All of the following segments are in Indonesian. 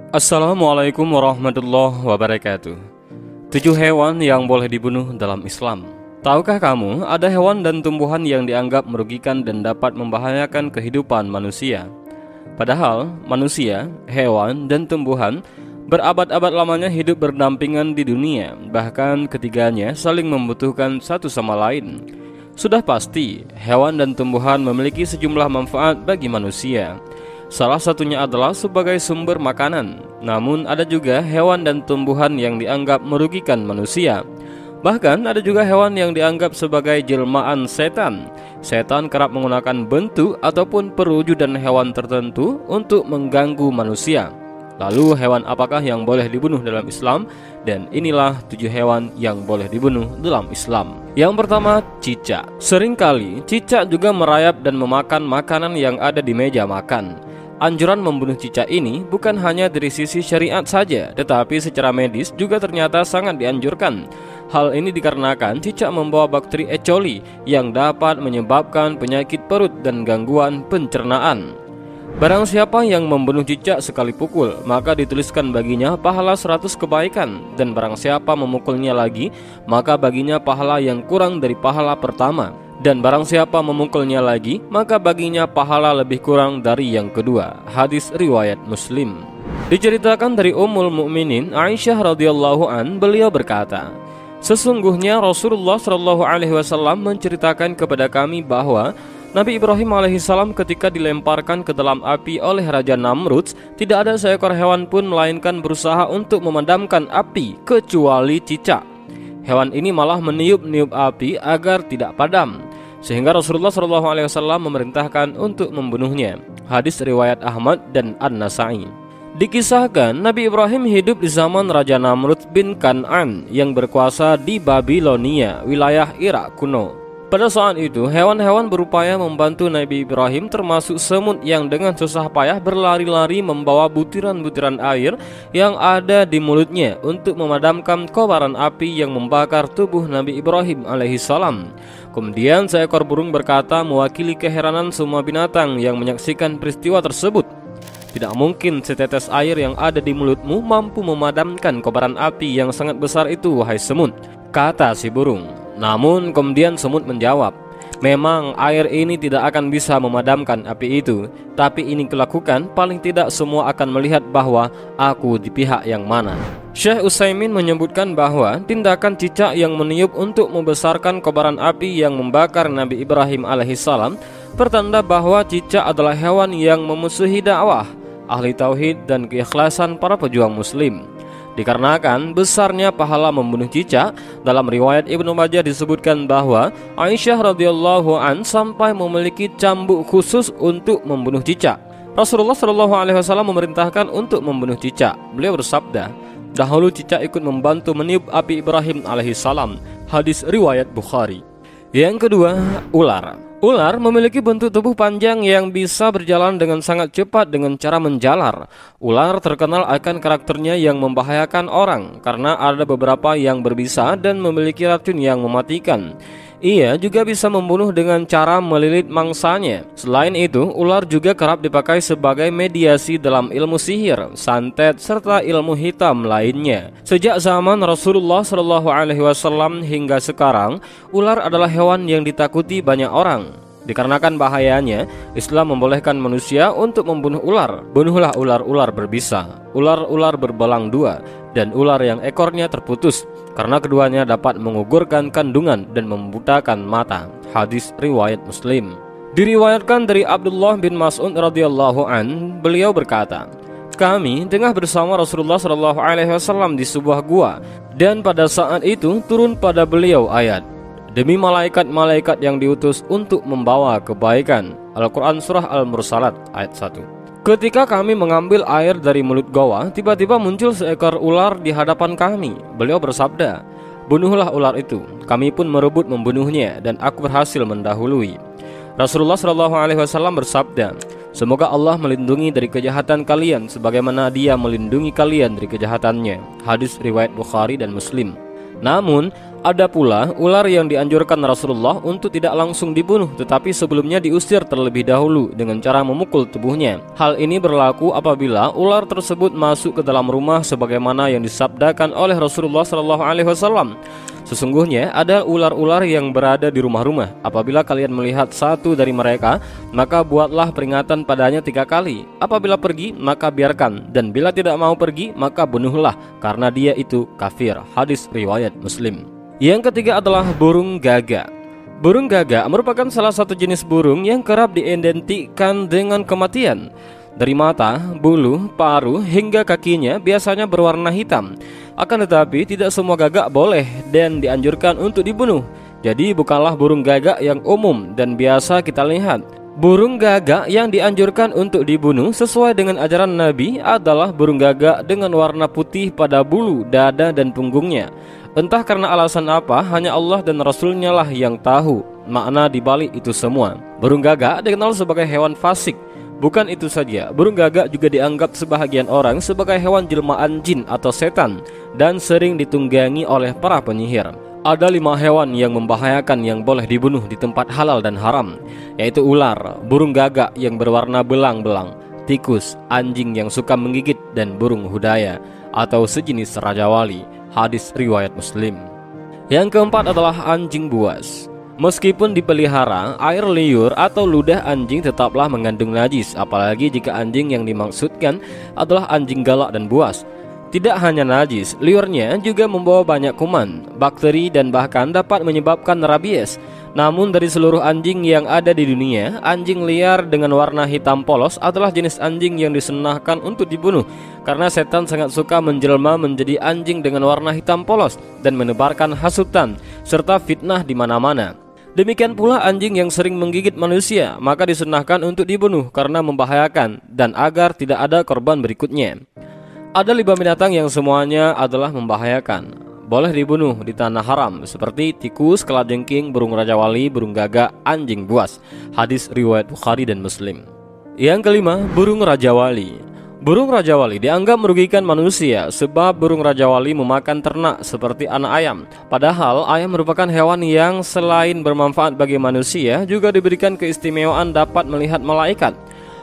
Assalamualaikum warahmatullahi wabarakatuh. 7 hewan yang boleh dibunuh dalam Islam. Tahukah kamu ada hewan dan tumbuhan yang dianggap merugikan dan dapat membahayakan kehidupan manusia? Padahal manusia, hewan, dan tumbuhan berabad-abad lamanya hidup berdampingan di dunia. Bahkan ketiganya saling membutuhkan satu sama lain. Sudah pasti hewan dan tumbuhan memiliki sejumlah manfaat bagi manusia. Salah satunya adalah sebagai sumber makanan. Namun ada juga hewan dan tumbuhan yang dianggap merugikan manusia. Bahkan ada juga hewan yang dianggap sebagai jelmaan setan. Setan kerap menggunakan bentuk ataupun perwujudan hewan tertentu untuk mengganggu manusia. Lalu hewan apakah yang boleh dibunuh dalam Islam? Dan inilah 7 hewan yang boleh dibunuh dalam Islam. Yang pertama, cicak. Seringkali cicak juga merayap dan memakan makanan yang ada di meja makan. Anjuran membunuh cicak ini bukan hanya dari sisi syariat saja, tetapi secara medis juga ternyata sangat dianjurkan. Hal ini dikarenakan cicak membawa bakteri E. coli yang dapat menyebabkan penyakit perut dan gangguan pencernaan. Barang siapa yang membunuh cicak sekali pukul, maka dituliskan baginya pahala 100 kebaikan. Dan barang siapa memukulnya lagi, maka baginya pahala yang kurang dari pahala pertama. Dan barang siapa memukulnya lagi, maka baginya pahala lebih kurang dari yang kedua. Hadis riwayat Muslim. Diceritakan dari Ummul Mukminin Aisyah radhiyallahu an, beliau berkata, sesungguhnya Rasulullah shallallahu alaihi wasallam menceritakan kepada kami bahwa Nabi Ibrahim alaihissalam ketika dilemparkan ke dalam api oleh Raja Namrud, tidak ada seekor hewan pun melainkan berusaha untuk memadamkan api kecuali cicak. Hewan ini malah meniup-niup api agar tidak padam, sehingga Rasulullah SAW memerintahkan untuk membunuhnya. Hadis riwayat Ahmad dan An-Nasa'i. Dikisahkan Nabi Ibrahim hidup di zaman Raja Namrud bin Kan'an yang berkuasa di Babilonia, wilayah Irak kuno. Pada saat itu, hewan-hewan berupaya membantu Nabi Ibrahim, termasuk semut yang dengan susah payah berlari-lari membawa butiran-butiran air yang ada di mulutnya untuk memadamkan kobaran api yang membakar tubuh Nabi Ibrahim alaihissalam. Kemudian seekor burung berkata mewakili keheranan semua binatang yang menyaksikan peristiwa tersebut, tidak mungkin setetes air yang ada di mulutmu mampu memadamkan kobaran api yang sangat besar itu, wahai semut, kata si burung. Namun kemudian semut menjawab, memang air ini tidak akan bisa memadamkan api itu, tapi ini kulakukan, paling tidak semua akan melihat bahwa aku di pihak yang mana. Syekh Utsaimin menyebutkan bahwa tindakan cicak yang meniup untuk membesarkan kobaran api yang membakar Nabi Ibrahim alaihissalam pertanda bahwa cicak adalah hewan yang memusuhi dakwah, ahli tauhid dan keikhlasan para pejuang muslim. Dikarenakan besarnya pahala membunuh cicak, dalam riwayat Ibnu Majah disebutkan bahwa Aisyah radhiyallahu an sampai memiliki cambuk khusus untuk membunuh cicak. Rasulullah SAW memerintahkan untuk membunuh cicak. Beliau bersabda, dahulu cicak ikut membantu meniup api Ibrahim alaihissalam. Hadis riwayat Bukhari. Yang kedua, ular. Ular memiliki bentuk tubuh panjang yang bisa berjalan dengan sangat cepat dengan cara menjalar. Ular terkenal akan karakternya yang membahayakan orang karena ada beberapa yang berbisa dan memiliki racun yang mematikan. Ia juga bisa membunuh dengan cara melilit mangsanya. Selain itu, ular juga kerap dipakai sebagai mediasi dalam ilmu sihir, santet, serta ilmu hitam lainnya. Sejak zaman Rasulullah SAW hingga sekarang, ular adalah hewan yang ditakuti banyak orang. Dikarenakan bahayanya, Islam membolehkan manusia untuk membunuh ular. Bunuhlah ular-ular berbisa, ular-ular berbelang dua, dan ular yang ekornya terputus, karena keduanya dapat menggugurkan kandungan dan membutakan mata. Hadis riwayat Muslim. Diriwayatkan dari Abdullah bin Mas'ud radhiyallahu an, beliau berkata, kami tengah bersama Rasulullah SAW di sebuah gua, dan pada saat itu turun pada beliau ayat, demi malaikat-malaikat yang diutus untuk membawa kebaikan. Al-Quran Surah Al-Mursalat ayat 1. Ketika kami mengambil air dari mulut goa, tiba-tiba muncul seekor ular di hadapan kami. Beliau bersabda, bunuhlah ular itu. Kami pun merebut membunuhnya, dan aku berhasil mendahului. Rasulullah SAW bersabda, semoga Allah melindungi dari kejahatan kalian sebagaimana Dia melindungi kalian dari kejahatannya. Hadis riwayat Bukhari dan Muslim. Namun, Ada pula ular yang dianjurkan Rasulullah untuk tidak langsung dibunuh, tetapi sebelumnya diusir terlebih dahulu dengan cara memukul tubuhnya. Hal ini berlaku apabila ular tersebut masuk ke dalam rumah sebagaimana yang disabdakan oleh Rasulullah SAW. Sesungguhnya ada ular-ular yang berada di rumah-rumah. Apabila kalian melihat satu dari mereka, maka buatlah peringatan padanya 3 kali. Apabila pergi, maka biarkan, dan bila tidak mau pergi, maka bunuhlah, karena dia itu kafir. Hadis riwayat Muslim. Yang ketiga adalah burung gagak. Burung gagak merupakan salah satu jenis burung yang kerap diidentikan dengan kematian. Dari mata, bulu, paruh, hingga kakinya biasanya berwarna hitam. Akan tetapi tidak semua gagak boleh dan dianjurkan untuk dibunuh. Jadi bukanlah burung gagak yang umum dan biasa kita lihat. Burung gagak yang dianjurkan untuk dibunuh sesuai dengan ajaran Nabi adalah burung gagak dengan warna putih pada bulu, dada, dan punggungnya. Entah karena alasan apa, hanya Allah dan Rasulnya lah yang tahu makna dibalik itu semua. Burung gagak dikenal sebagai hewan fasik. Bukan itu saja, burung gagak juga dianggap sebahagian orang sebagai hewan jelmaan jin atau setan dan sering ditunggangi oleh para penyihir. Ada 5 hewan yang membahayakan yang boleh dibunuh di tempat halal dan haram, yaitu ular, burung gagak yang berwarna belang-belang, tikus, anjing yang suka menggigit, dan burung hudaya atau sejenis rajawali. Hadis riwayat Muslim. Yang keempat adalah anjing buas. Meskipun dipelihara, air liur atau ludah anjing tetaplah mengandung najis, apalagi jika anjing yang dimaksudkan adalah anjing galak dan buas. Tidak hanya najis, liurnya juga membawa banyak kuman, bakteri, dan bahkan dapat menyebabkan rabies. Namun dari seluruh anjing yang ada di dunia, anjing liar dengan warna hitam polos adalah jenis anjing yang disunahkan untuk dibunuh, karena setan sangat suka menjelma menjadi anjing dengan warna hitam polos dan menebarkan hasutan serta fitnah di mana-mana. Demikian pula anjing yang sering menggigit manusia, maka disunahkan untuk dibunuh karena membahayakan dan agar tidak ada korban berikutnya. Ada 5 binatang yang semuanya adalah membahayakan, boleh dibunuh di tanah haram, seperti tikus, kalajengking, burung rajawali, burung gagak, anjing buas. Hadis riwayat Bukhari dan Muslim. Yang kelima, burung rajawali. Burung rajawali dianggap merugikan manusia sebab burung rajawali memakan ternak seperti anak ayam. Padahal ayam merupakan hewan yang selain bermanfaat bagi manusia juga diberikan keistimewaan dapat melihat malaikat.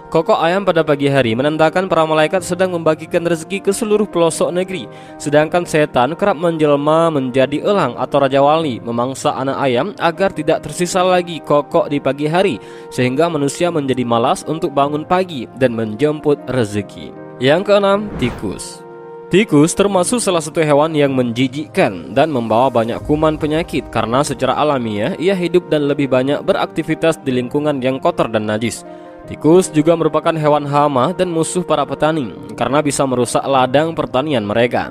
Kokok ayam pada pagi hari menandakan para malaikat sedang membagikan rezeki ke seluruh pelosok negeri. Sedangkan setan kerap menjelma menjadi elang atau rajawali, memangsa anak ayam agar tidak tersisa lagi kokok di pagi hari, sehingga manusia menjadi malas untuk bangun pagi dan menjemput rezeki. Yang keenam, tikus. Tikus termasuk salah satu hewan yang menjijikkan dan membawa banyak kuman penyakit karena secara alamiah ia hidup dan lebih banyak beraktivitas di lingkungan yang kotor dan najis. Tikus juga merupakan hewan hama dan musuh para petani karena bisa merusak ladang pertanian mereka.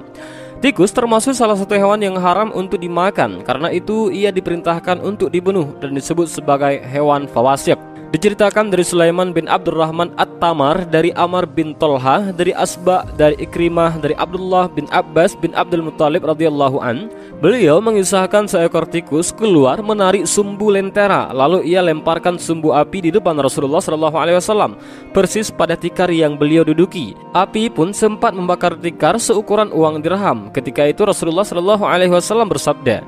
Tikus termasuk salah satu hewan yang haram untuk dimakan, karena itu ia diperintahkan untuk dibunuh dan disebut sebagai hewan fawasiq. Diceritakan dari Sulaiman bin Abdurrahman At-Tamar, dari Amr bin Tolha, dari Asba, dari Ikrimah, dari Abdullah bin Abbas bin Abdul Muttalib radhiyallahu an. Beliau mengisahkan seekor tikus keluar menarik sumbu lentera, lalu ia lemparkan sumbu api di depan Rasulullah SAW, persis pada tikar yang beliau duduki. Api pun sempat membakar tikar seukuran uang dirham. Ketika itu Rasulullah SAW bersabda,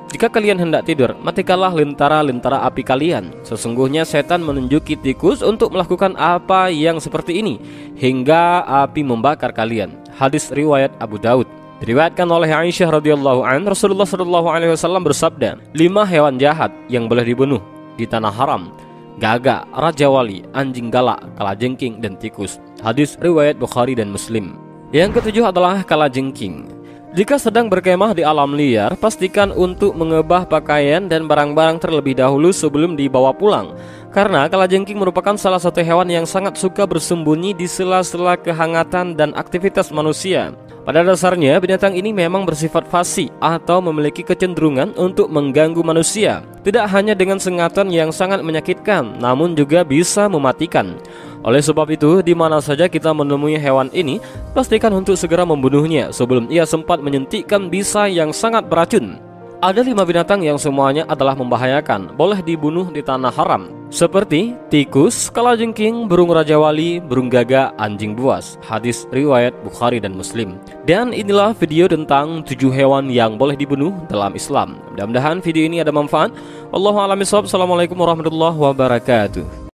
"Jika kalian hendak tidur, matikanlah lentera-lentera api kalian. Sesungguhnya setan menunjuki tikus untuk melakukan apa yang seperti ini, hingga api membakar kalian." Hadis riwayat Abu Daud. Diriwayatkan oleh Aisyah radhiyallahu an, Rasulullah SAW bersabda, 5 hewan jahat yang boleh dibunuh di tanah haram: gagak, rajawali, anjing galak, kalajengking, dan tikus. Hadis riwayat Bukhari dan Muslim. Yang ketujuh adalah kalajengking. Jika sedang berkemah di alam liar, pastikan untuk mengebah pakaian dan barang-barang terlebih dahulu sebelum dibawa pulang. Karena kalajengking merupakan salah satu hewan yang sangat suka bersembunyi di sela-sela kehangatan dan aktivitas manusia. Pada dasarnya, binatang ini memang bersifat fasik atau memiliki kecenderungan untuk mengganggu manusia. Tidak hanya dengan sengatan yang sangat menyakitkan, namun juga bisa mematikan. Oleh sebab itu, di mana saja kita menemui hewan ini, pastikan untuk segera membunuhnya sebelum ia sempat menyuntikkan bisa yang sangat beracun. Ada 5 binatang yang semuanya adalah membahayakan, boleh dibunuh di tanah haram, seperti tikus, kalajengking, burung raja wali, burung gagak, anjing buas. Hadis riwayat Bukhari dan Muslim. Dan inilah video tentang 7 hewan yang boleh dibunuh dalam Islam. Mudah-mudahan video ini ada manfaat. Wallahu a'lam bishawab. Assalamualaikum warahmatullahi wabarakatuh.